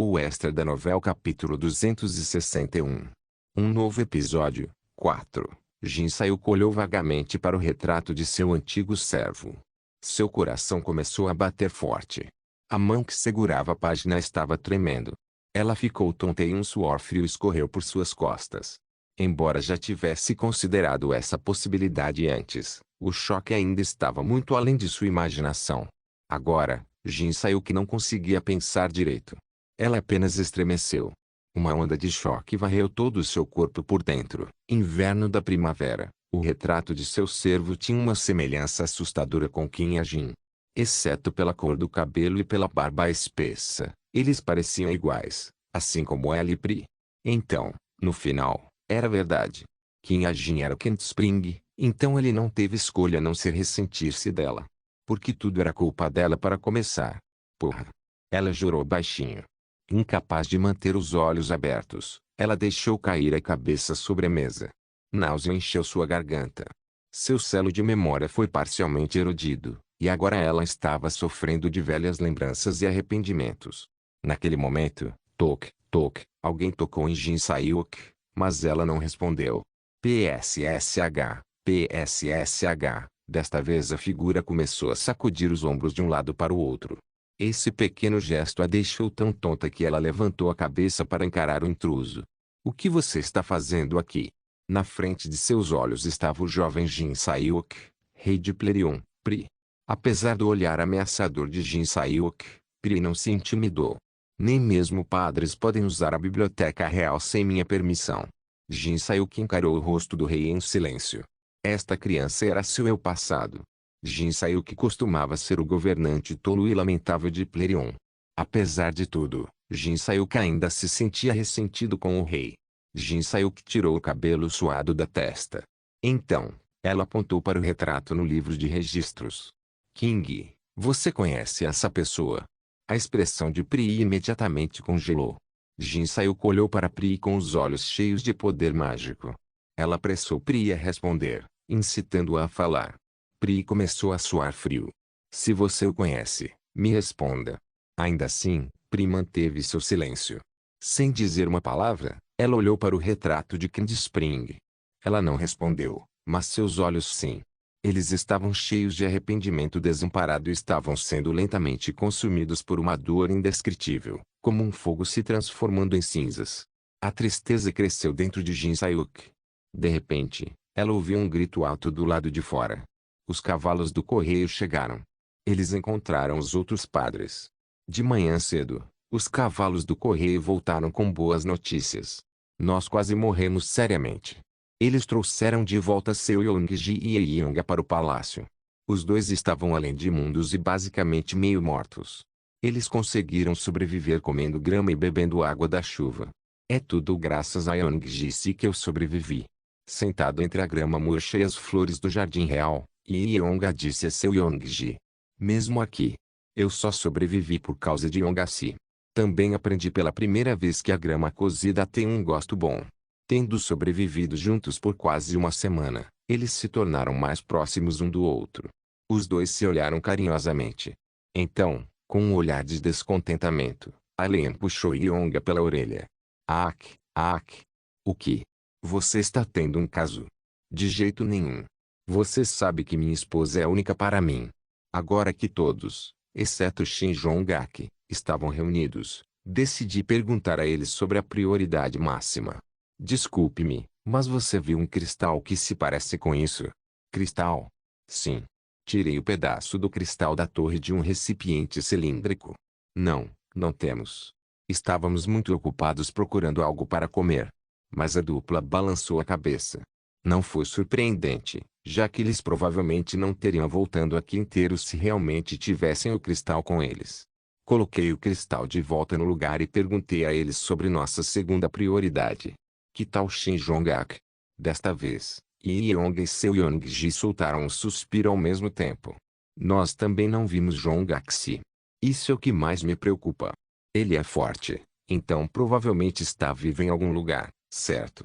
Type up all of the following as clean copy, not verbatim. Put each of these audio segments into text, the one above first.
O extra da novela capítulo 261. Um novo episódio, 4. Jin Sayuki olhou vagamente para o retrato de seu antigo servo. Seu coração começou a bater forte. A mão que segurava a página estava tremendo. Ela ficou tonta e um suor frio escorreu por suas costas. Embora já tivesse considerado essa possibilidade antes, o choque ainda estava muito além de sua imaginação. Agora, Jin Sayuki não conseguia pensar direito. Ela apenas estremeceu. Uma onda de choque varreu todo o seu corpo por dentro. Inverno da primavera. O retrato de seu servo tinha uma semelhança assustadora com Kim Jin. Exceto pela cor do cabelo e pela barba espessa, eles pareciam iguais, assim como ela e Pri. Então, no final, era verdade. Kim Jin era o Kent Spring, então ele não teve escolha a não ser ressentir-se dela. Porque tudo era culpa dela para começar. Porra! Ela jurou baixinho. Incapaz de manter os olhos abertos, ela deixou cair a cabeça sobre a mesa. Náusea encheu sua garganta. Seu selo de memória foi parcialmente erodido, e agora ela estava sofrendo de velhas lembranças e arrependimentos. Naquele momento, toque, toque, alguém tocou em Jin Sayuki, mas ela não respondeu. PSSH, PSSH. Desta vez a figura começou a sacudir os ombros de um lado para o outro. Esse pequeno gesto a deixou tão tonta que ela levantou a cabeça para encarar o intruso. O que você está fazendo aqui? Na frente de seus olhos estava o jovem Jin Sayuki, rei de Plerion, Pri. Apesar do olhar ameaçador de Jin Sayuki, Pri não se intimidou. Nem mesmo padres podem usar a biblioteca real sem minha permissão. Jin Sayuki encarou o rosto do rei em silêncio. Esta criança era seu eu passado. Jin Sayuki costumava ser o governante tolo e lamentável de Plerion. Apesar de tudo, Jin Sayuki ainda se sentia ressentido com o rei. Jin Sayuki tirou o cabelo suado da testa. Então, ela apontou para o retrato no livro de registros. King, você conhece essa pessoa? A expressão de Pri imediatamente congelou. Jin Sayuki olhou para Pri com os olhos cheios de poder mágico. Ela apressou Pri a responder, incitando-a a falar. Pri começou a suar frio. Se você o conhece, me responda. Ainda assim, Pri manteve seu silêncio. Sem dizer uma palavra, ela olhou para o retrato de Candy Spring. Ela não respondeu, mas seus olhos sim. Eles estavam cheios de arrependimento desamparado e estavam sendo lentamente consumidos por uma dor indescritível, como um fogo se transformando em cinzas. A tristeza cresceu dentro de Jin Sayuki. De repente, ela ouviu um grito alto do lado de fora. Os cavalos do correio chegaram. Eles encontraram os outros padres. De manhã cedo, os cavalos do correio voltaram com boas notícias. Nós quase morremos seriamente. Eles trouxeram de volta Seu Yongji e Yonga para o palácio. Os dois estavam além de imundos e basicamente meio mortos. Eles conseguiram sobreviver comendo grama e bebendo água da chuva. É tudo graças a Yongji que eu sobrevivi. Sentado entre a grama murcha e as flores do jardim real, Yonga disse a Seu Yongji. Mesmo aqui, eu só sobrevivi por causa de Yongasi. Também aprendi pela primeira vez que a grama cozida tem um gosto bom. Tendo sobrevivido juntos por quase uma semana, eles se tornaram mais próximos um do outro. Os dois se olharam carinhosamente. Então, com um olhar de descontentamento, Alien puxou Yonga pela orelha. Ak, ak. O que? Você está tendo um caso? De jeito nenhum. Você sabe que minha esposa é única para mim. Agora que todos, exceto Shin Jong-ak, estavam reunidos, decidi perguntar a eles sobre a prioridade máxima. Desculpe-me, mas você viu um cristal que se parece com isso? Cristal? Sim. Tirei o pedaço do cristal da torre de um recipiente cilíndrico. Não, não temos. Estávamos muito ocupados procurando algo para comer. Mas a dupla balançou a cabeça. Não foi surpreendente, já que eles provavelmente não teriam voltando aqui inteiros se realmente tivessem o cristal com eles. Coloquei o cristal de volta no lugar e perguntei a eles sobre nossa segunda prioridade. Que tal Shin Jong-ak? Desta vez, Yonga e Seu Yongji soltaram um suspiro ao mesmo tempo. Nós também não vimos Jong-ak-se. Isso é o que mais me preocupa. Ele é forte, então provavelmente está vivo em algum lugar, certo?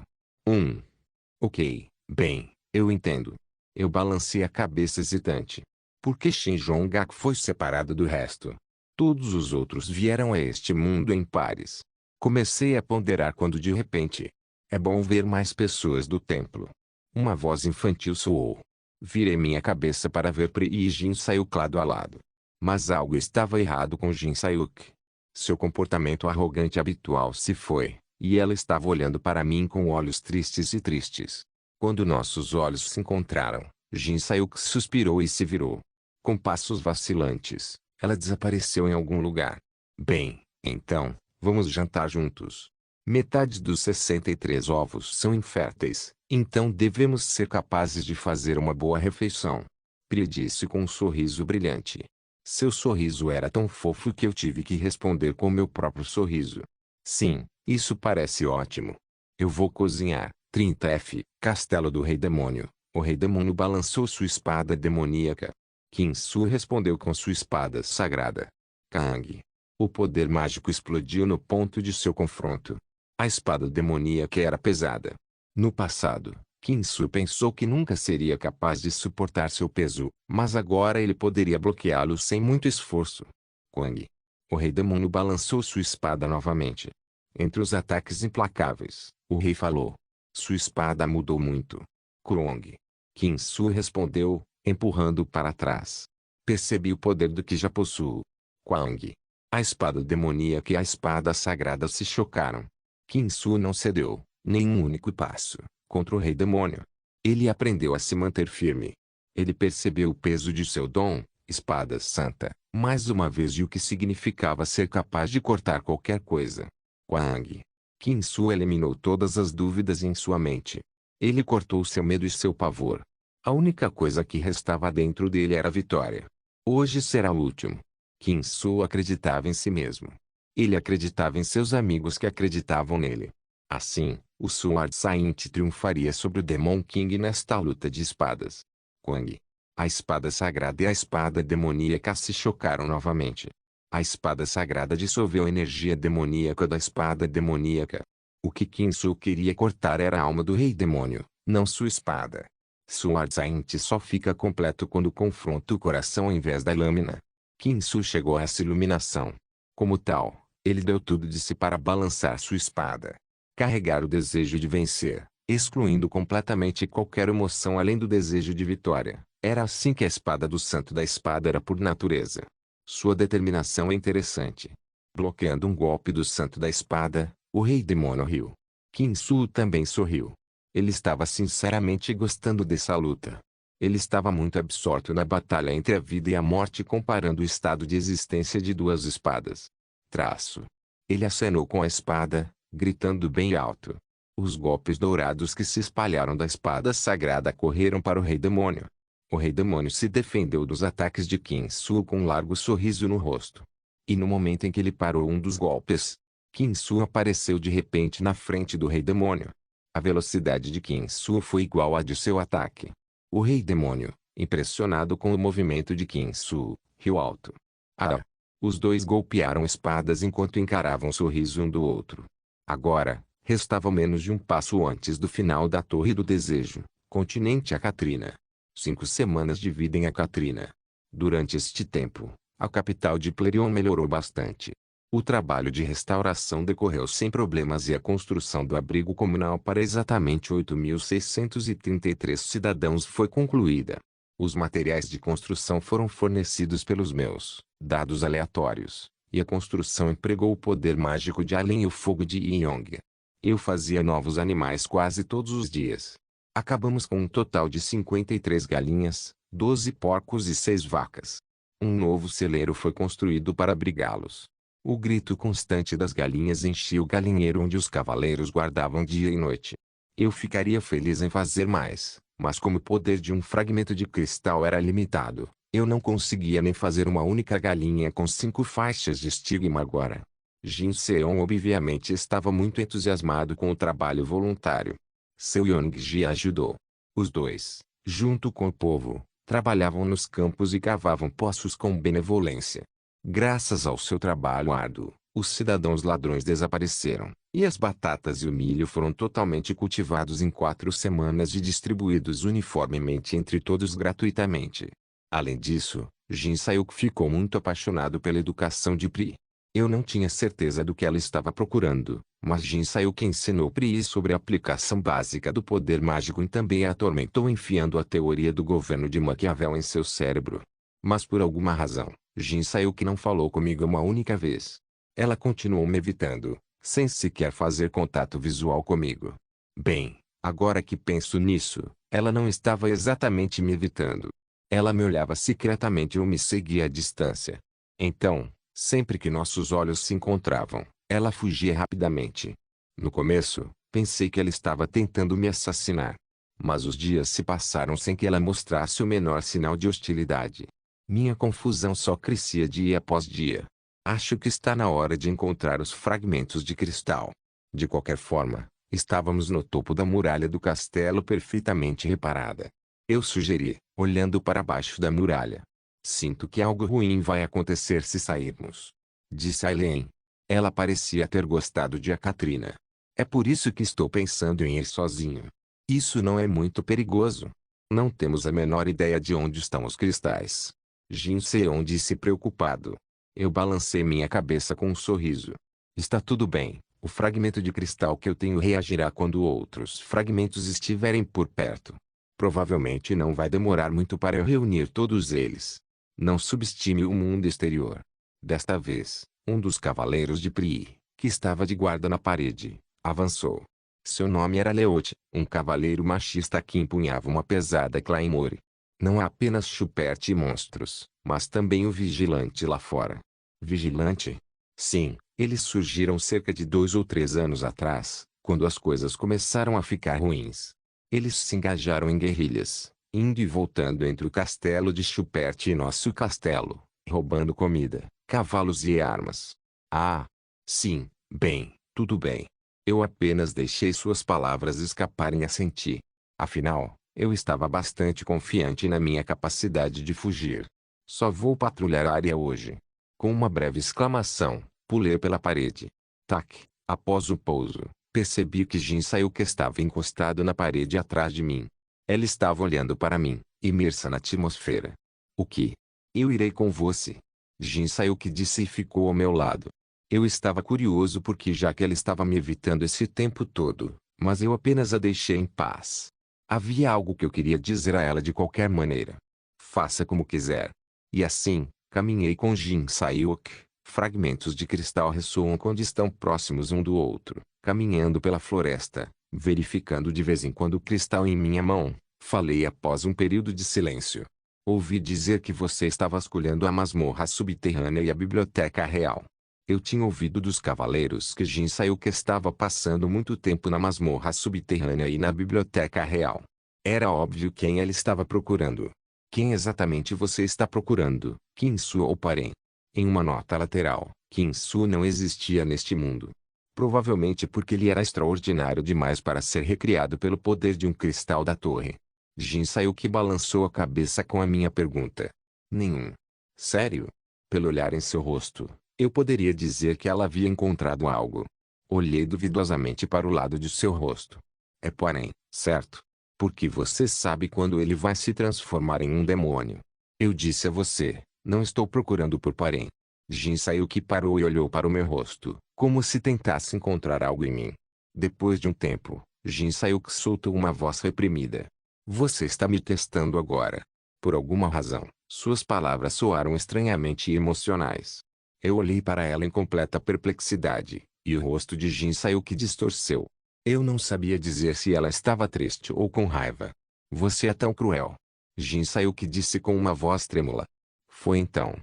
Ok, bem, eu entendo. Eu balancei a cabeça hesitante. Por que Shin Jong-ak foi separado do resto? Todos os outros vieram a este mundo em pares. Comecei a ponderar quando de repente, é bom ver mais pessoas do templo. Uma voz infantil soou. Virei minha cabeça para ver Pri e Jin Sayuk lado a lado. Mas algo estava errado com Jin Sayuk. Seu comportamento arrogante habitual se foi, e ela estava olhando para mim com olhos tristes e tristes. Quando nossos olhos se encontraram, Jin Sayuk suspirou e se virou. Com passos vacilantes, ela desapareceu em algum lugar. Bem, então, vamos jantar juntos. Metade dos 63 ovos são inférteis, então devemos ser capazes de fazer uma boa refeição. Pri disse com um sorriso brilhante. Seu sorriso era tão fofo que eu tive que responder com meu próprio sorriso. Sim, isso parece ótimo. Eu vou cozinhar. 30F, Castelo do Rei Demônio. O Rei Demônio balançou sua espada demoníaca. Qin-Su respondeu com sua espada sagrada. Kang. O poder mágico explodiu no ponto de seu confronto. A espada demoníaca era pesada. No passado, Qin-Su pensou que nunca seria capaz de suportar seu peso, mas agora ele poderia bloqueá-lo sem muito esforço. Quang. O Rei Demônio balançou sua espada novamente. Entre os ataques implacáveis, o rei falou. Sua espada mudou muito. Krong. Qin-Su respondeu, empurrando para trás. Percebi o poder do que já possuo. Quang. A espada demoníaca e a espada sagrada se chocaram. Qin-Su não cedeu, nem um único passo, contra o Rei Demônio. Ele aprendeu a se manter firme. Ele percebeu o peso de seu dom, espada santa, mais uma vez e o que significava ser capaz de cortar qualquer coisa. Quang. Qin-Su eliminou todas as dúvidas em sua mente. Ele cortou seu medo e seu pavor. A única coisa que restava dentro dele era a vitória. Hoje será o último. Qin-Su acreditava em si mesmo. Ele acreditava em seus amigos que acreditavam nele. Assim, o Sword Saint triunfaria sobre o Demon King nesta luta de espadas. Quang. A espada sagrada e a espada demoníaca se chocaram novamente. A espada sagrada dissolveu a energia demoníaca da espada demoníaca. O que Qin-Su queria cortar era a alma do Rei Demônio, não sua espada. Sword Saint só fica completo quando confronta o coração ao invés da lâmina. Qin-Su chegou a essa iluminação. Como tal, ele deu tudo de si para balançar sua espada. Carregar o desejo de vencer, excluindo completamente qualquer emoção além do desejo de vitória. Era assim que a espada do Santo da Espada era por natureza. Sua determinação é interessante. Bloqueando um golpe do Santo da Espada, o Rei Demônio riu. Qin-Su também sorriu. Ele estava sinceramente gostando dessa luta. Ele estava muito absorto na batalha entre a vida e a morte comparando o estado de existência de duas espadas. Traço. Ele acenou com a espada, gritando bem alto. Os golpes dourados que se espalharam da espada sagrada correram para o Rei Demônio. O Rei Demônio se defendeu dos ataques de Qin-Su com um largo sorriso no rosto. E no momento em que ele parou um dos golpes, Qin-Su apareceu de repente na frente do Rei Demônio. A velocidade de Qin-Su foi igual à de seu ataque. O Rei Demônio, impressionado com o movimento de Qin-Su, riu alto. Ah! Os dois golpearam espadas enquanto encaravam o sorriso um do outro. Agora, restava menos de um passo antes do final da Torre do Desejo, continente Acatrina. 5 semanas dividem Acatrina. Durante este tempo, a capital de Plerion melhorou bastante. O trabalho de restauração decorreu sem problemas e a construção do abrigo comunal para exatamente 8.633 cidadãos foi concluída. Os materiais de construção foram fornecidos pelos meus dados aleatórios, e a construção empregou o poder mágico de Allen e o fogo de Yong. Eu fazia novos animais quase todos os dias. Acabamos com um total de 53 galinhas, 12 porcos e 6 vacas. Um novo celeiro foi construído para abrigá-los. O grito constante das galinhas enchia o galinheiro onde os cavaleiros guardavam dia e noite. Eu ficaria feliz em fazer mais, mas como o poder de um fragmento de cristal era limitado, eu não conseguia nem fazer uma única galinha com 5 faixas de estigma agora. Jin Seon obviamente estava muito entusiasmado com o trabalho voluntário. Seu Yongji ajudou. Os dois, junto com o povo, trabalhavam nos campos e cavavam poços com benevolência. Graças ao seu trabalho árduo, os cidadãos ladrões desapareceram, e as batatas e o milho foram totalmente cultivados em 4 semanas e distribuídos uniformemente entre todos gratuitamente. Além disso, Jin Sayuk ficou muito apaixonado pela educação de Pri. Eu não tinha certeza do que ela estava procurando, mas Jin Sayuk ensinou Pri sobre a aplicação básica do poder mágico e também a atormentou enfiando a teoria do governo de Maquiavel em seu cérebro. Mas por alguma razão, Jin Sayuk não falou comigo uma única vez. Ela continuou me evitando, sem sequer fazer contato visual comigo. Bem, agora que penso nisso, ela não estava exatamente me evitando. Ela me olhava secretamente ou me seguia à distância. Então, sempre que nossos olhos se encontravam, ela fugia rapidamente. No começo, pensei que ela estava tentando me assassinar. Mas os dias se passaram sem que ela mostrasse o menor sinal de hostilidade. Minha confusão só crescia dia após dia. Acho que está na hora de encontrar os fragmentos de cristal. De qualquer forma, estávamos no topo da muralha do castelo perfeitamente reparada. Eu sugeri, olhando para baixo da muralha. Sinto que algo ruim vai acontecer se sairmos. Disse Aileen. Ela parecia ter gostado de a Katrina. É por isso que estou pensando em ir sozinho. Isso não é muito perigoso. Não temos a menor ideia de onde estão os cristais. Jin Seon disse preocupado. Eu balancei minha cabeça com um sorriso. Está tudo bem. O fragmento de cristal que eu tenho reagirá quando outros fragmentos estiverem por perto. Provavelmente não vai demorar muito para eu reunir todos eles. Não subestime o mundo exterior. Desta vez, um dos cavaleiros de Pri, que estava de guarda na parede, avançou. Seu nome era Leote, um cavaleiro machista que empunhava uma pesada claymore. Não há apenas Chupert e monstros, mas também o vigilante lá fora. Vigilante? Sim, eles surgiram cerca de 2 ou 3 anos atrás, quando as coisas começaram a ficar ruins. Eles se engajaram em guerrilhas, indo e voltando entre o castelo de Chupert e nosso castelo, roubando comida, cavalos e armas. Ah! Sim, bem, tudo bem. Eu apenas deixei suas palavras escaparem e assenti. Afinal, eu estava bastante confiante na minha capacidade de fugir. Só vou patrulhar a área hoje. Com uma breve exclamação, pulei pela parede. Tac! Após o pouso, percebi que Jin Sayuk estava encostado na parede atrás de mim. Ela estava olhando para mim, imersa na atmosfera. O que? Eu irei com você. Jin Sayuk disse e ficou ao meu lado. Eu estava curioso porque já que ela estava me evitando esse tempo todo, mas eu apenas a deixei em paz. Havia algo que eu queria dizer a ela de qualquer maneira. Faça como quiser. E assim, caminhei com Jin Sayuk. Fragmentos de cristal ressoam quando estão próximos um do outro, caminhando pela floresta, verificando de vez em quando o cristal em minha mão. Falei após um período de silêncio. Ouvi dizer que você está vasculhando a masmorra subterrânea e a biblioteca real. Eu tinha ouvido dos cavaleiros que Jin Sayuk estava passando muito tempo na masmorra subterrânea e na biblioteca real. Era óbvio quem ela estava procurando. Quem exatamente você está procurando, Kinsu ou Parem? Em uma nota lateral, Kinsu não existia neste mundo. Provavelmente porque ele era extraordinário demais para ser recriado pelo poder de um cristal da torre. Jin Sayuk balançou a cabeça com a minha pergunta. Nenhum. Sério? Pelo olhar em seu rosto, eu poderia dizer que ela havia encontrado algo. Olhei duvidosamente para o lado de seu rosto. É Parem, certo? Porque você sabe quando ele vai se transformar em um demônio. Eu disse a você, não estou procurando por Parem. Jin Sayuk parou e olhou para o meu rosto, como se tentasse encontrar algo em mim. Depois de um tempo, Jin Sayuk soltou uma voz reprimida. Você está me testando agora. Por alguma razão, suas palavras soaram estranhamente emocionais. Eu olhei para ela em completa perplexidade, e o rosto de Jin Sayuk distorceu. Eu não sabia dizer se ela estava triste ou com raiva. Você é tão cruel. Jin Sayuk disse com uma voz trêmula. Foi então.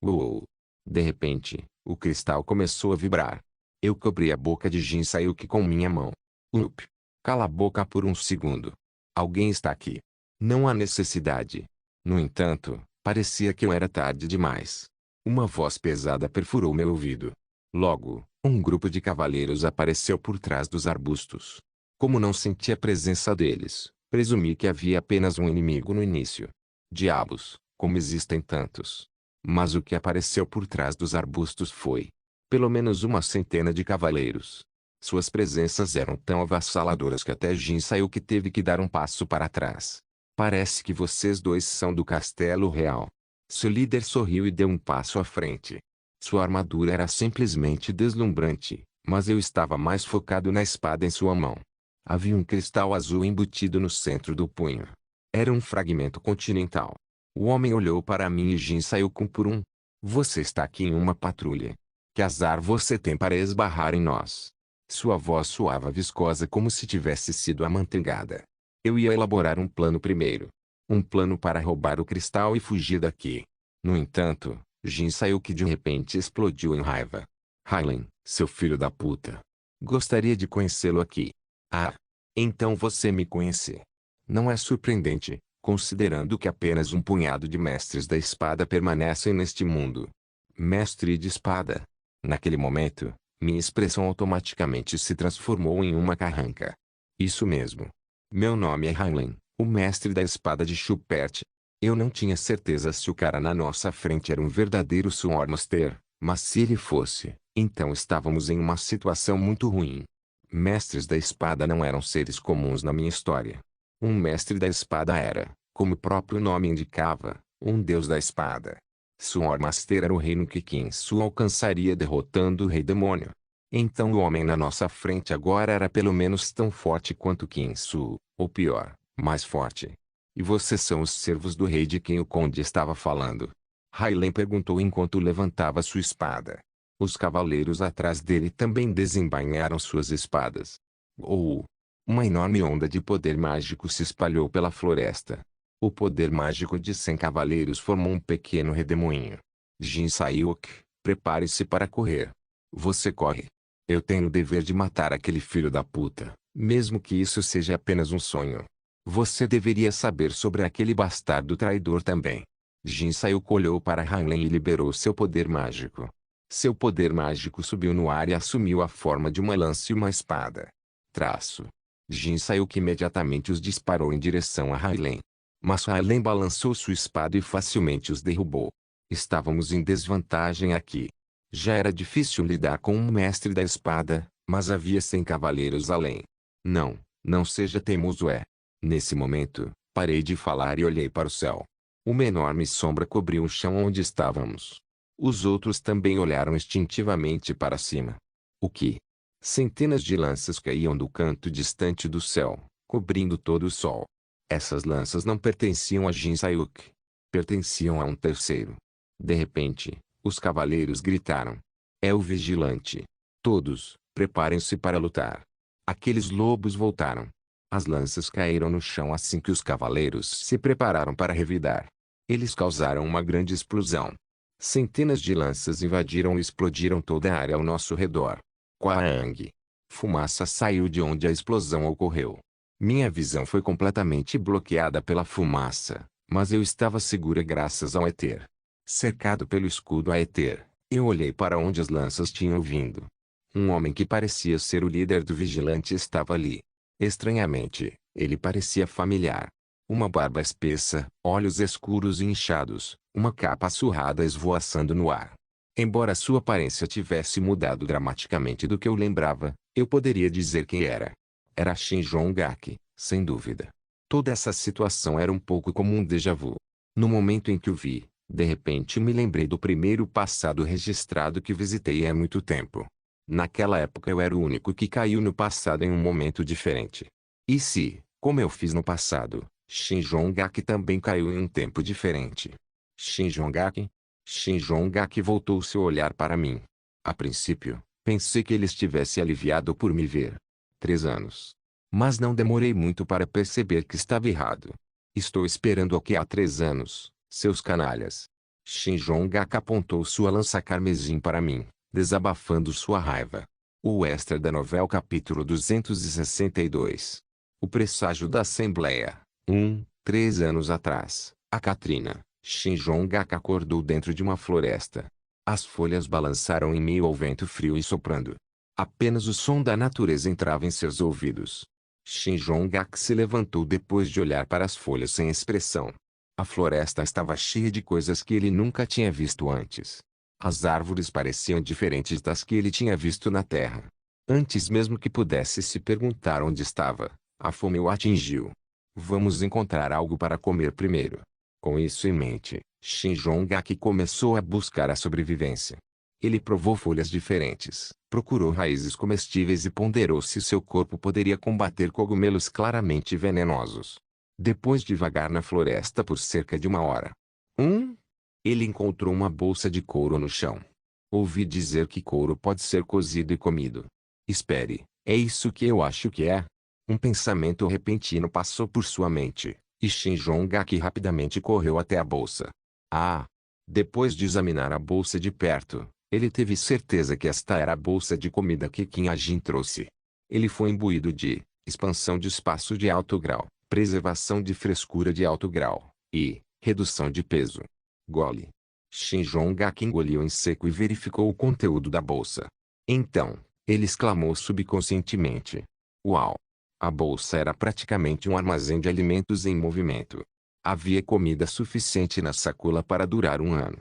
Uou! De repente, o cristal começou a vibrar. Eu cobri a boca de Jin Sayuk com minha mão. Cala a boca por um segundo. Alguém está aqui. Não há necessidade. No entanto, parecia que eu era tarde demais. Uma voz pesada perfurou meu ouvido. Logo, um grupo de cavaleiros apareceu por trás dos arbustos. Como não senti a presença deles, presumi que havia apenas um inimigo no início. Diabos, como existem tantos. Mas o que apareceu por trás dos arbustos foi, pelo menos uma centena de cavaleiros. Suas presenças eram tão avassaladoras que até Jin Sayuk teve que dar um passo para trás. Parece que vocês dois são do Castelo Real. Seu líder sorriu e deu um passo à frente. Sua armadura era simplesmente deslumbrante, mas eu estava mais focado na espada em sua mão. Havia um cristal azul embutido no centro do punho. Era um fragmento continental. O homem olhou para mim e Jin saiu com por um. Você está aqui em uma patrulha. Que azar você tem para esbarrar em nós. Sua voz soava viscosa como se tivesse sido amanteigada. Eu ia elaborar um plano primeiro. Um plano para roubar o cristal e fugir daqui. No entanto, Jin saiu que de repente explodiu em raiva. Hylian, seu filho da puta. Gostaria de conhecê-lo aqui. Ah. Então você me conhece. Não é surpreendente, considerando que apenas um punhado de mestres da espada permanecem neste mundo. Mestre de espada. Naquele momento, minha expressão automaticamente se transformou em uma carranca. Isso mesmo. Meu nome é Hylian, o mestre da espada de Chupert. Eu não tinha certeza se o cara na nossa frente era um verdadeiro Swordmaster, mas se ele fosse, então estávamos em uma situação muito ruim. Mestres da espada não eram seres comuns na minha história. Um mestre da espada era, como o próprio nome indicava, um deus da espada. Swordmaster era o reino que Kinsu alcançaria derrotando o Rei Demônio. Então o homem na nossa frente agora era pelo menos tão forte quanto Kinsu, ou pior, mais forte. E vocês são os servos do rei de quem o conde estava falando? Hylian perguntou enquanto levantava sua espada. Os cavaleiros atrás dele também desembainharam suas espadas. Uma enorme onda de poder mágico se espalhou pela floresta. O poder mágico de 100 cavaleiros formou um pequeno redemoinho. Jin Sayuk, prepare-se para correr. Você corre. Eu tenho o dever de matar aquele filho da puta, mesmo que isso seja apenas um sonho. Você deveria saber sobre aquele bastardo traidor também. Jin Sayuk olhou para Hylian e liberou seu poder mágico. Seu poder mágico subiu no ar e assumiu a forma de uma lança e uma espada. Jin Sayuk imediatamente os disparou em direção a Hylian. Mas Hylian balançou sua espada e facilmente os derrubou. Estávamos em desvantagem aqui. Já era difícil lidar com um mestre da espada, mas havia 100 cavaleiros além. Não seja teimoso Nesse momento, parei de falar e olhei para o céu. Uma enorme sombra cobriu o chão onde estávamos. Os outros também olharam instintivamente para cima. O que? Centenas de lanças caíam do canto distante do céu, cobrindo todo o sol. Essas lanças não pertenciam a Jin Sayuk. Pertenciam a um terceiro. De repente, os cavaleiros gritaram. É o vigilante. Todos, preparem-se para lutar. Aqueles lobos voltaram. As lanças caíram no chão assim que os cavaleiros se prepararam para revidar. Eles causaram uma grande explosão. Centenas de lanças invadiram e explodiram toda a área ao nosso redor. Quaang! Fumaça saiu de onde a explosão ocorreu. Minha visão foi completamente bloqueada pela fumaça, mas eu estava segura graças ao Aether. Cercado pelo escudo Aether, eu olhei para onde as lanças tinham vindo. Um homem que parecia ser o líder do vigilante estava ali. Estranhamente, ele parecia familiar. Uma barba espessa, olhos escuros e inchados, uma capa surrada esvoaçando no ar. Embora sua aparência tivesse mudado dramaticamente do que eu lembrava, eu poderia dizer quem era. Era Shin Jong-gak, sem dúvida. Toda essa situação era um pouco como um déjà vu. No momento em que o vi, de repente me lembrei do primeiro passado registrado que visitei há muito tempo. Naquela época eu era o único que caiu no passado em um momento diferente. E se, como eu fiz no passado, Shin Jong-gak também caiu em um tempo diferente? Shin Jong-gak? Shin Jong-gak voltou seu olhar para mim. A princípio, pensei que ele estivesse aliviado por me ver. 3 anos. Mas não demorei muito para perceber que estava errado. Estou esperando aqui há 3 anos, seus canalhas. Shin Jong-gak apontou sua lança carmesim para mim, desabafando sua raiva. O extra da novela capítulo 262. O presságio da Assembleia. 3 anos atrás, a Katrina, Shin Jong-gak acordou dentro de uma floresta. As folhas balançaram em meio ao vento frio e soprando. Apenas o som da natureza entrava em seus ouvidos. Shin Jong-gak se levantou depois de olhar para as folhas sem expressão. A floresta estava cheia de coisas que ele nunca tinha visto antes. As árvores pareciam diferentes das que ele tinha visto na terra. Antes mesmo que pudesse se perguntar onde estava, a fome o atingiu. Vamos encontrar algo para comer primeiro. Com isso em mente, Shinjongak começou a buscar a sobrevivência. Ele provou folhas diferentes, procurou raízes comestíveis e ponderou se seu corpo poderia combater cogumelos claramente venenosos. Depois de vagar na floresta por cerca de 1 hora, ele encontrou uma bolsa de couro no chão. Ouvi dizer que couro pode ser cozido e comido. Espere, é isso que eu acho que é? Um pensamento repentino passou por sua mente, e Shinjongak rapidamente correu até a bolsa. Depois de examinar a bolsa de perto, ele teve certeza que esta era a bolsa de comida que Qin Ajin trouxe. Ele foi imbuído de expansão de espaço de alto grau, preservação de frescura de alto grau, e redução de peso. Gole. Shinjongak engoliu em seco e verificou o conteúdo da bolsa. Então, ele exclamou subconscientemente. Uau! A bolsa era praticamente um armazém de alimentos em movimento. Havia comida suficiente na sacola para durar 1 ano.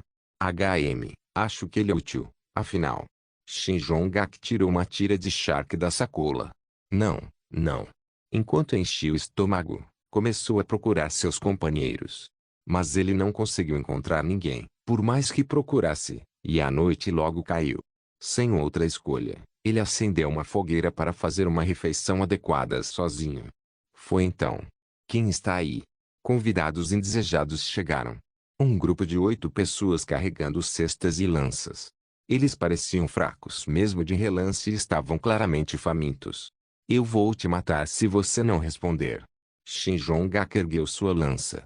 Acho que ele é útil, afinal. Shinjongak tirou uma tira de charque da sacola. Não. Enquanto enchia o estômago, começou a procurar seus companheiros. Mas ele não conseguiu encontrar ninguém, por mais que procurasse, e a noite logo caiu. Sem outra escolha, ele acendeu uma fogueira para fazer uma refeição adequada sozinho. Foi então. Quem está aí? Convidados indesejados chegaram. Um grupo de 8 pessoas carregando cestas e lanças. Eles pareciam fracos mesmo de relance e estavam claramente famintos. Eu vou te matar se você não responder. Shinjongak ergueu sua lança.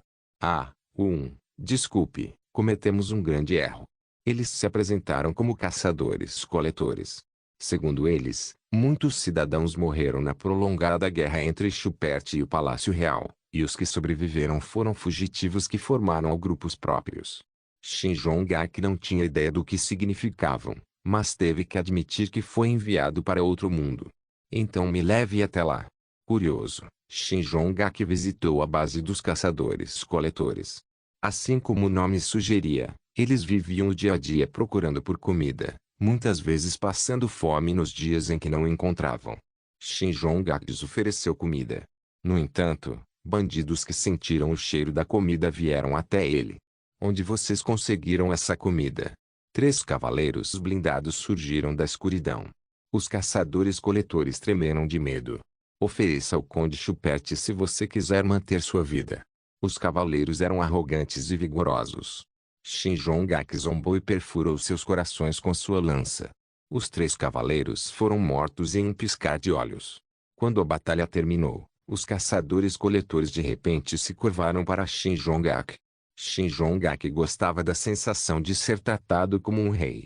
Desculpe, cometemos um grande erro. Eles se apresentaram como caçadores-coletores. Segundo eles, muitos cidadãos morreram na prolongada guerra entre Chupert e o Palácio Real, e os que sobreviveram foram fugitivos que formaram grupos próprios. Shinjongak não tinha ideia do que significavam, mas teve que admitir que foi enviado para outro mundo. Então me leve até lá. Curioso, Shinjongak visitou a base dos caçadores-coletores. Assim como o nome sugeria, eles viviam o dia a dia procurando por comida, muitas vezes passando fome nos dias em que não encontravam. Shinjongak lhes ofereceu comida. No entanto, bandidos que sentiram o cheiro da comida vieram até ele. Onde vocês conseguiram essa comida? 3 cavaleiros blindados surgiram da escuridão. Os caçadores-coletores tremeram de medo. Ofereça ao Conde Chupert se você quiser manter sua vida. Os cavaleiros eram arrogantes e vigorosos. Shinjongak zombou e perfurou seus corações com sua lança. Os 3 cavaleiros foram mortos em um piscar de olhos. Quando a batalha terminou, os caçadores-coletores de repente se curvaram para Shinjongak. Shinjongak gostava da sensação de ser tratado como um rei.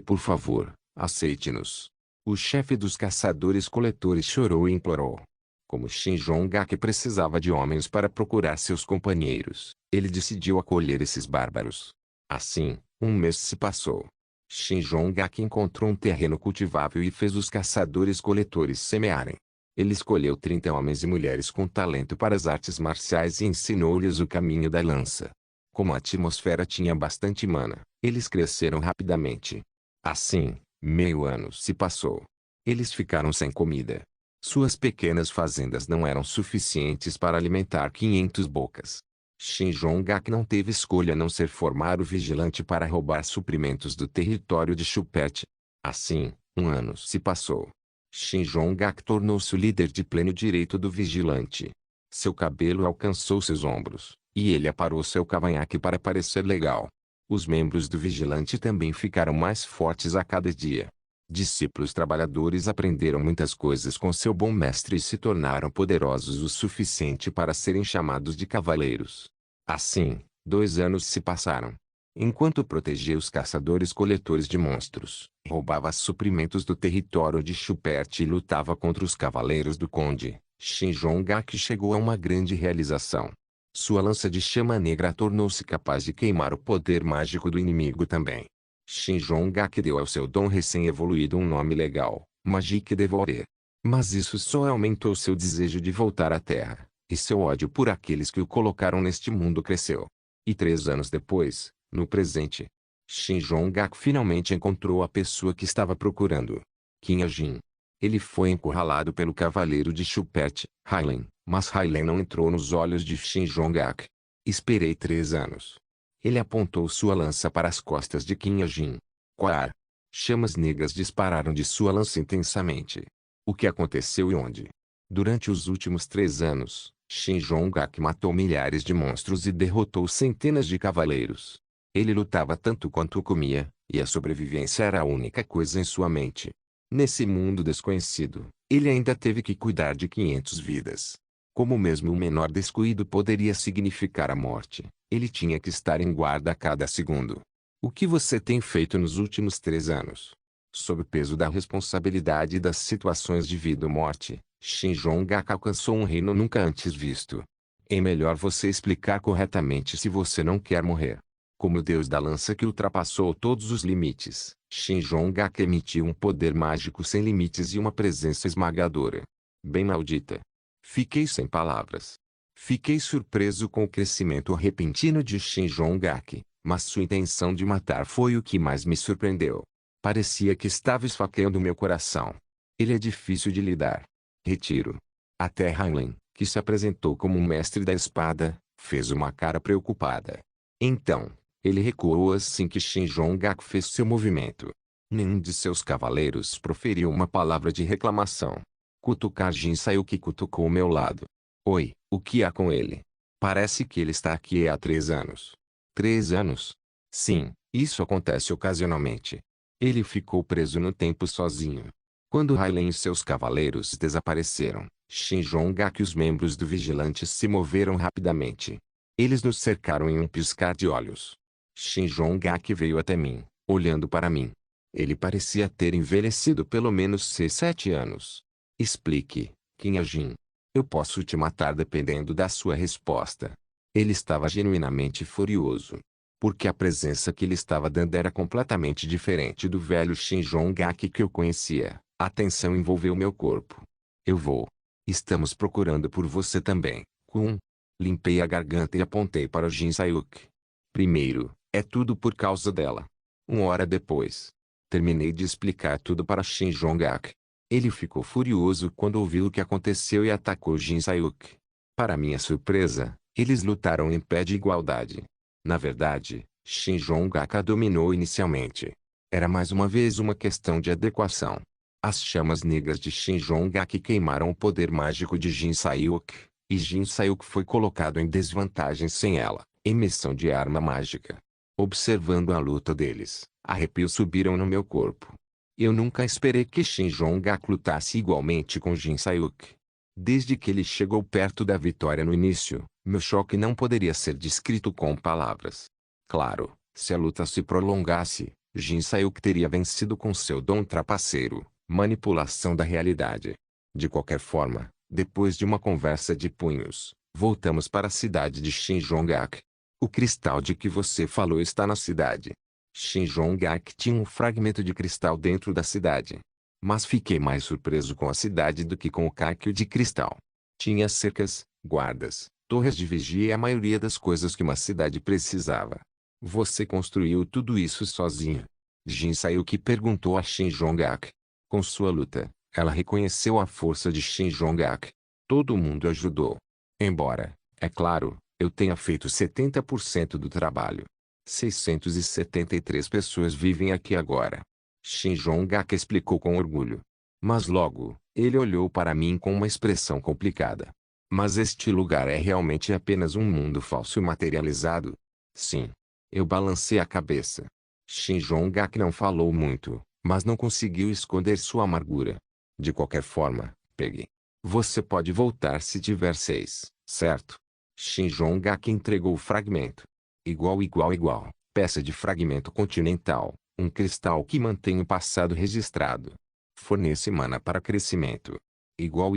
Por favor, aceite-nos. O chefe dos caçadores-coletores chorou e implorou. Como Shinjongak precisava de homens para procurar seus companheiros, ele decidiu acolher esses bárbaros. Assim, 1 mês se passou. Shinjongak encontrou um terreno cultivável e fez os caçadores-coletores semearem. Ele escolheu 30 homens e mulheres com talento para as artes marciais e ensinou-lhes o caminho da lança. Como a atmosfera tinha bastante mana, eles cresceram rapidamente. Assim, meio ano se passou. Eles ficaram sem comida. Suas pequenas fazendas não eram suficientes para alimentar 500 bocas. Shinjongak não teve escolha a não ser formar o vigilante para roubar suprimentos do território de Chupert. Assim, 1 ano se passou. Shinjongak tornou-se o líder de pleno direito do vigilante. Seu cabelo alcançou seus ombros, e ele aparou seu cavanhaque para parecer legal. Os membros do vigilante também ficaram mais fortes a cada dia. Discípulos trabalhadores aprenderam muitas coisas com seu bom mestre e se tornaram poderosos o suficiente para serem chamados de cavaleiros. Assim, 2 anos se passaram. Enquanto protegia os caçadores-coletores de monstros, roubava suprimentos do território de Chupert e lutava contra os cavaleiros do Conde, Shinjongak chegou a uma grande realização. Sua lança de chama negra tornou-se capaz de queimar o poder mágico do inimigo também. Shinjongak deu ao seu dom recém-evoluído um nome legal, Magic Devourer. Mas isso só aumentou seu desejo de voltar à Terra, e seu ódio por aqueles que o colocaram neste mundo cresceu. E 3 anos depois, no presente, Shinjongak finalmente encontrou a pessoa que estava procurando. Qin Ajin. Ele foi encurralado pelo cavaleiro de Chupert, Hylian, mas Hylian não entrou nos olhos de Shinjongak. Esperei 3 anos. Ele apontou sua lança para as costas de Qin Jin. Quar. Chamas negras dispararam de sua lança intensamente. O que aconteceu e onde? Durante os últimos 3 anos, Shin Jong-ak matou milhares de monstros e derrotou centenas de cavaleiros. Ele lutava tanto quanto comia, e a sobrevivência era a única coisa em sua mente. Nesse mundo desconhecido, ele ainda teve que cuidar de 500 vidas. Como mesmo o menor descuido poderia significar a morte, ele tinha que estar em guarda a cada segundo. O que você tem feito nos últimos 3 anos? Sob o peso da responsabilidade das situações de vida ou morte, Shin Jong-ak alcançou um reino nunca antes visto. É melhor você explicar corretamente se você não quer morrer. Como o deus da lança que ultrapassou todos os limites, Shin Jong-ak emitiu um poder mágico sem limites e uma presença esmagadora. Bem maldita. Fiquei sem palavras. Fiquei surpreso com o crescimento repentino de Shin Jong-ak, mas sua intenção de matar foi o que mais me surpreendeu. Parecia que estava esfaqueando meu coração. Ele é difícil de lidar. Retiro. Até Heinlein, que se apresentou como um mestre da espada, fez uma cara preocupada. Então, ele recuou assim que Shin Jong-ak fez seu movimento. Nenhum de seus cavaleiros proferiu uma palavra de reclamação. Cutucar Jin saiu que cutucou meu lado. Oi, o que há com ele? Parece que ele está aqui há 3 anos. 3 anos? Sim, isso acontece ocasionalmente. Ele ficou preso no tempo sozinho. Quando Hailen e seus cavaleiros desapareceram, Shin Jong-ak e os membros do Vigilante se moveram rapidamente. Eles nos cercaram em um piscar de olhos. Shin Jong-ak veio até mim, olhando para mim. Ele parecia ter envelhecido pelo menos 7 anos. Explique, Qin Jin. Eu posso te matar dependendo da sua resposta. Ele estava genuinamente furioso. Porque a presença que ele estava dando era completamente diferente do velho Shin Jong-ak que eu conhecia. A tensão envolveu meu corpo. Eu vou. Estamos procurando por você também, Kun. Limpei a garganta e apontei para Jin Sayuk. Primeiro, é tudo por causa dela. 1 hora depois, terminei de explicar tudo para Shin Jong-ak. Ele ficou furioso quando ouviu o que aconteceu e atacou Jin Sayuk. Para minha surpresa, eles lutaram em pé de igualdade. Na verdade, Shin Jong-ak a dominou inicialmente. Era mais uma vez uma questão de adequação. As chamas negras de Shin Jong-ak queimaram o poder mágico de Jin Sayuk, e Jin Sayuk foi colocado em desvantagem sem ela, emissão de arma mágica. Observando a luta deles, arrepios subiram no meu corpo. Eu nunca esperei que Shin Jong-ak lutasse igualmente com Jin Sayuk. Desde que ele chegou perto da vitória no início, meu choque não poderia ser descrito com palavras. Claro, se a luta se prolongasse, Jin Sayuk teria vencido com seu dom trapaceiro, manipulação da realidade. De qualquer forma, depois de uma conversa de punhos, voltamos para a cidade de Shin Jong-ak. O cristal de que você falou está na cidade. Shin Jong-ak tinha um fragmento de cristal dentro da cidade. Mas fiquei mais surpreso com a cidade do que com o cáquio de cristal. Tinha cercas, guardas, torres de vigia e a maioria das coisas que uma cidade precisava. Você construiu tudo isso sozinho? Jin Sayuk perguntou a Shin Jong-ak. Com sua luta, ela reconheceu a força de Shin Jong-ak. Todo mundo ajudou. Embora, é claro, eu tenha feito 70% do trabalho. 673 pessoas vivem aqui agora. Shin Jong-ak explicou com orgulho. Mas logo, ele olhou para mim com uma expressão complicada. Mas este lugar é realmente apenas um mundo falso e materializado? Sim. Eu balancei a cabeça. Shin Jong-ak não falou muito, mas não conseguiu esconder sua amargura. De qualquer forma, pegue. Você pode voltar se tiver 6, certo? Shin Jong-ak entregou o fragmento. Igual. Peça de fragmento continental. Um cristal que mantém o passado registrado. Fornece mana para crescimento. Igual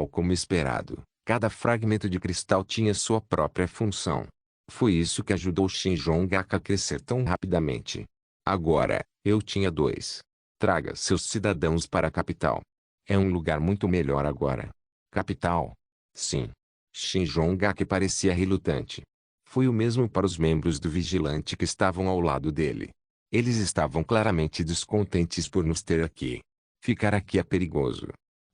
como esperado. Cada fragmento de cristal tinha sua própria função. Foi isso que ajudou Shin Jong-ak a crescer tão rapidamente. Agora, eu tinha 2. Traga seus cidadãos para a capital. É um lugar muito melhor agora. Capital? Sim. Shin Jong-ak parecia relutante. Foi o mesmo para os membros do Vigilante que estavam ao lado dele. Eles estavam claramente descontentes por nos ter aqui. Ficar aqui é perigoso.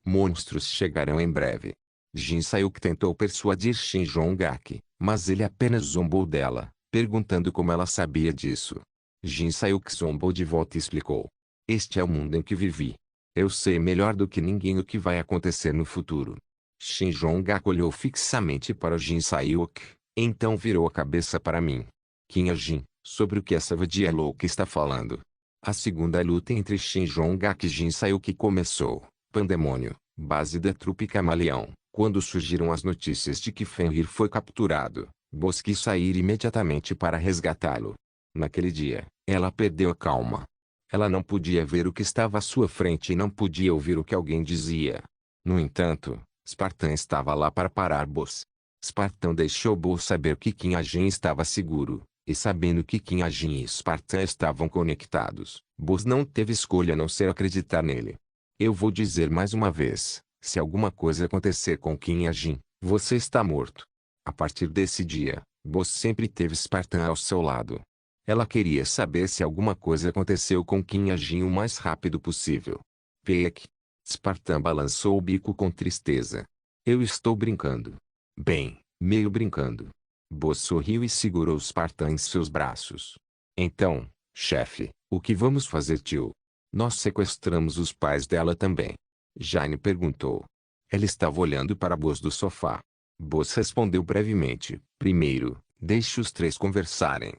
Monstros chegarão em breve. Jin Sayuk tentou persuadir Shin Jong-ak, mas ele apenas zombou dela. perguntando como ela sabia disso. Jin Sayuk zombou de volta e explicou. Este é o mundo em que vivi. Eu sei melhor do que ninguém o que vai acontecer no futuro. Shin Jong-gak olhou fixamente para Jin Sayuk, então virou a cabeça para mim. Kim Jin, sobre o que essa vadia louca está falando? A segunda luta entre Shin Jong-gak e Jin Sayuk começou. Pandemônio, base da trupe Camaleão. Quando surgiram as notícias de que Fenrir foi capturado, Boss quis sair imediatamente para resgatá-lo. Naquele dia, ela perdeu a calma. Ela não podia ver o que estava à sua frente e não podia ouvir o que alguém dizia. No entanto, Spartan estava lá para parar Boss. Spartan deixou Boss saber que Kim Jin estava seguro, e sabendo que Kim Jin e Spartan estavam conectados, Boss não teve escolha a não ser acreditar nele. Eu vou dizer mais uma vez, se alguma coisa acontecer com Kim Jin, você está morto. A partir desse dia, Boss sempre teve Spartan ao seu lado. Ela queria saber se alguma coisa aconteceu com Kim Jin o mais rápido possível. Peek. Spartan balançou o bico com tristeza. Eu estou brincando. Bem, meio brincando. Boss sorriu e segurou Spartan em seus braços. Então, chefe, o que vamos fazer, tio? Nós sequestramos os pais dela também. Jane perguntou. Ela estava olhando para Boss do sofá. Boss respondeu brevemente. Primeiro, deixe os três conversarem.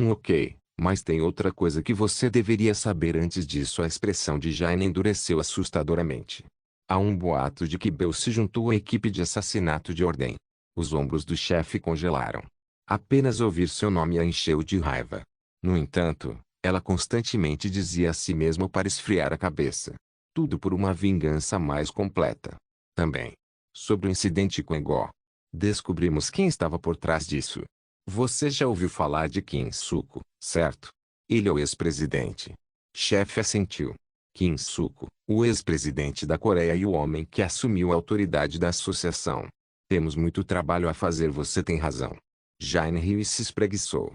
Ok, mas tem outra coisa que você deveria saber antes disso. A expressão de Jane endureceu assustadoramente. Há um boato de que Bill se juntou à equipe de assassinato de ordem. Os ombros do chefe congelaram. Apenas ouvir seu nome a encheu de raiva. No entanto, ela constantemente dizia a si mesma para esfriar a cabeça. Tudo por uma vingança mais completa. Também. Sobre o incidente com Ego. Descobrimos quem estava por trás disso. Você já ouviu falar de Kim Suko, certo? Ele é o ex-presidente. Chefe assentiu. Kim Suko, o ex-presidente da Coreia e o homem que assumiu a autoridade da associação. Temos muito trabalho a fazer, você tem razão. Jane riu e se espreguiçou.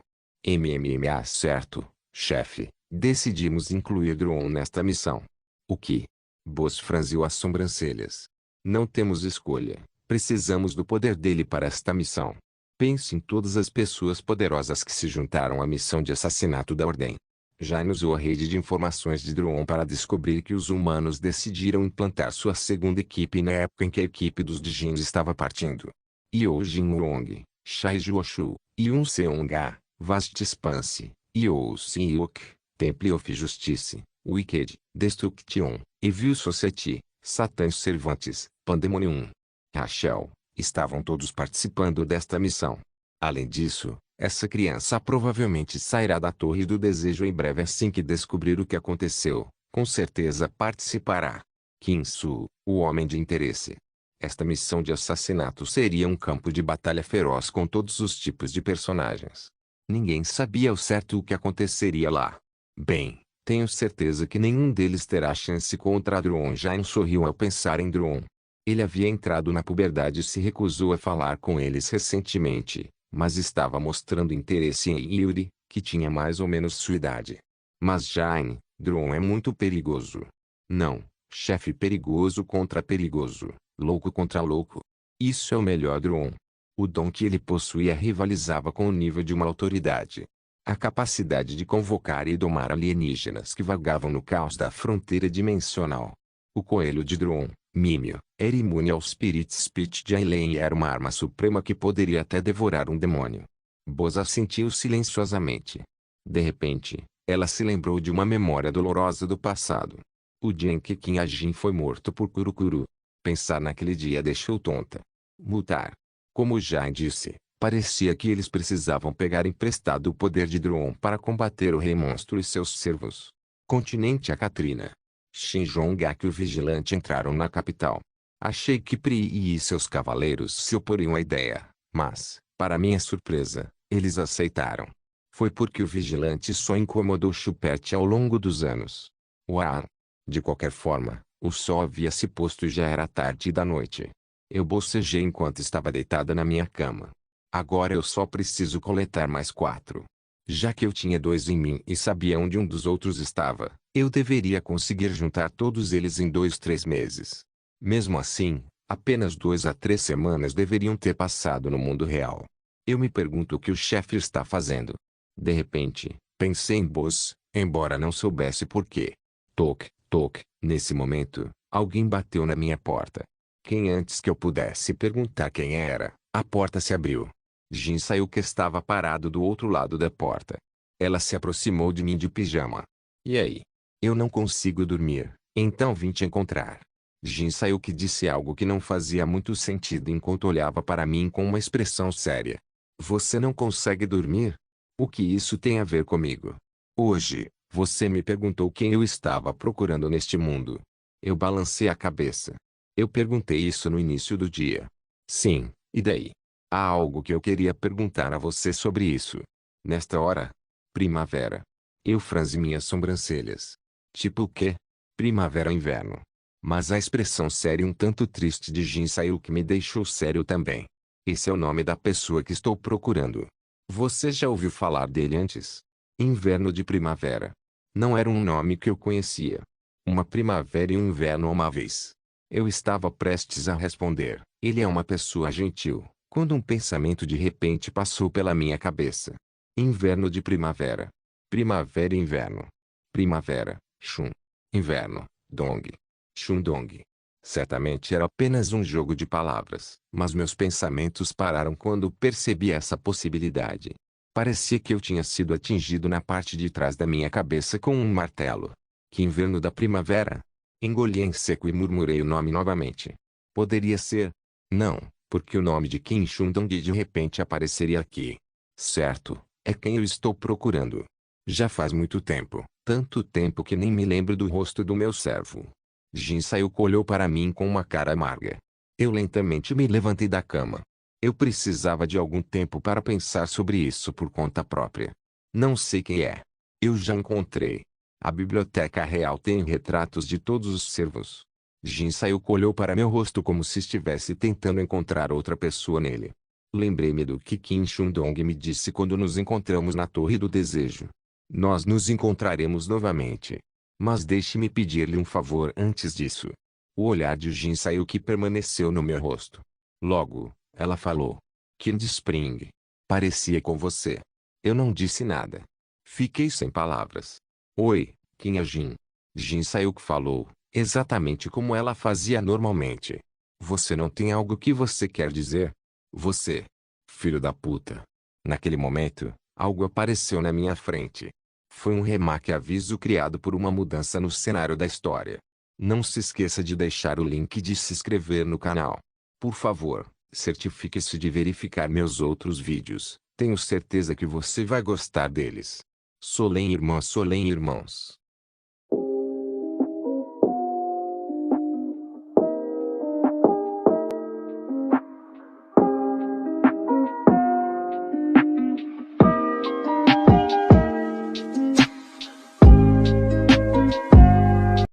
Certo, chefe. Decidimos incluir Dron nesta missão. O que? Boss franziu as sobrancelhas. Não temos escolha. Precisamos do poder dele para esta missão. Pense em todas as pessoas poderosas que se juntaram à missão de assassinato da Ordem. Jane usou a rede de informações de Dron para descobrir que os humanos decidiram implantar sua segunda equipe na época em que a equipe dos Dijins estava partindo. Yo Jin-wong, Shai Juoshu, Yun Seong-ga, Vast Expanse, Yo Sin-yuk, Temple of Justice, Wicked, Destruction, Evil Society, Satan Cervantes, Pandemonium, Rachel, estavam todos participando desta missão. Além disso, essa criança provavelmente sairá da Torre do Desejo em breve assim que descobrir o que aconteceu, com certeza participará. Kim-su, o homem de interesse. Esta missão de assassinato seria um campo de batalha feroz com todos os tipos de personagens. Ninguém sabia ao certo o que aconteceria lá. Bem, tenho certeza que nenhum deles terá chance contra Dron. Jain sorriu ao pensar em Dron. Ele havia entrado na puberdade e se recusou a falar com eles recentemente, mas estava mostrando interesse em Yuri, que tinha mais ou menos sua idade. Mas Jane, Dron é muito perigoso. Não, chefe, perigoso contra perigoso, louco contra louco. Isso é o melhor Dron. O dom que ele possuía rivalizava com o nível de uma autoridade. A capacidade de convocar e domar alienígenas que vagavam no caos da fronteira dimensional. O coelho de Dron, Mimio, era imune ao Spirit Speech de Aileen e era uma arma suprema que poderia até devorar um demônio. Boz assentiu silenciosamente. De repente, ela se lembrou de uma memória dolorosa do passado. O dia em que Kim Jin foi morto por Kurukuru. Pensar naquele dia deixou tonta. Mutar. Como já disse, parecia que eles precisavam pegar emprestado o poder de Dron para combater o Rei Monstro e seus servos. Continente a Katrina. Shin Jong-gak e o vigilante entraram na capital. Achei que Pri e seus cavaleiros se oporiam à ideia, mas, para minha surpresa, eles aceitaram. Foi porque o vigilante só incomodou Chupete ao longo dos anos. Uau! De qualquer forma, o sol havia se posto e já era tarde da noite. Eu bocejei enquanto estava deitada na minha cama. Agora eu só preciso coletar mais 4. Já que eu tinha 2 em mim e sabia onde um dos outros estava, eu deveria conseguir juntar todos eles em 2-3 meses. Mesmo assim, apenas 2 a 3 semanas deveriam ter passado no mundo real. Eu me pergunto o que o chefe está fazendo. De repente, pensei em Boss, embora não soubesse por quê. Toque, toque. Nesse momento, alguém bateu na minha porta. Quem antes que eu pudesse perguntar quem era, a porta se abriu. Jin saiu que estava parado do outro lado da porta. Ela se aproximou de mim de pijama. E aí? Eu não consigo dormir, então vim te encontrar. Jin saiu que disse algo que não fazia muito sentido enquanto olhava para mim com uma expressão séria. Você não consegue dormir? O que isso tem a ver comigo? Hoje, você me perguntou quem eu estava procurando neste mundo. Eu balancei a cabeça. Eu perguntei isso no início do dia. Sim, e daí? Há algo que eu queria perguntar a você sobre isso. Nesta hora? Primavera. Eu franzi minhas sobrancelhas. Tipo o quê? Primavera ou inverno? Mas a expressão séria um tanto triste de Jin saiu que me deixou sério também. Esse é o nome da pessoa que estou procurando. Você já ouviu falar dele antes? Inverno de primavera. Não era um nome que eu conhecia. Uma primavera e um inverno uma vez. Eu estava prestes a responder. Ele é uma pessoa gentil, quando um pensamento de repente passou pela minha cabeça. Inverno de primavera. Primavera e inverno. Primavera, Shun. Inverno, Dong. Shundong. Certamente era apenas um jogo de palavras, mas meus pensamentos pararam quando percebi essa possibilidade. Parecia que eu tinha sido atingido na parte de trás da minha cabeça com um martelo. Que inverno da primavera? Engoli em seco e murmurei o nome novamente. Poderia ser? Não, porque o nome de Kim Shundong de repente apareceria aqui. Certo, é quem eu estou procurando. Já faz muito tempo, tanto tempo que nem me lembro do rosto do meu servo. Jin saiu olhou para mim com uma cara amarga. Eu lentamente me levantei da cama. Eu precisava de algum tempo para pensar sobre isso por conta própria. Não sei quem é. Eu já encontrei. A Biblioteca Real tem retratos de todos os servos. Jin saiu olhou para meu rosto como se estivesse tentando encontrar outra pessoa nele. Lembrei-me do que Kim Shundong me disse quando nos encontramos na Torre do Desejo. Nós nos encontraremos novamente. Mas deixe-me pedir-lhe um favor antes disso. O olhar de Jin saiu que permaneceu no meu rosto. Logo, ela falou. Kind Spring. Parecia com você. Eu não disse nada. Fiquei sem palavras. Oi, quem é Jin? Jin saiu que falou, exatamente como ela fazia normalmente. Você não tem algo que você quer dizer? Você. Filho da puta. Naquele momento, algo apareceu na minha frente. Foi um remake aviso criado por uma mudança no cenário da história. Não se esqueça de deixar o link de se inscrever no canal. Por favor, certifique-se de verificar meus outros vídeos. Tenho certeza que você vai gostar deles. Solen irmãos.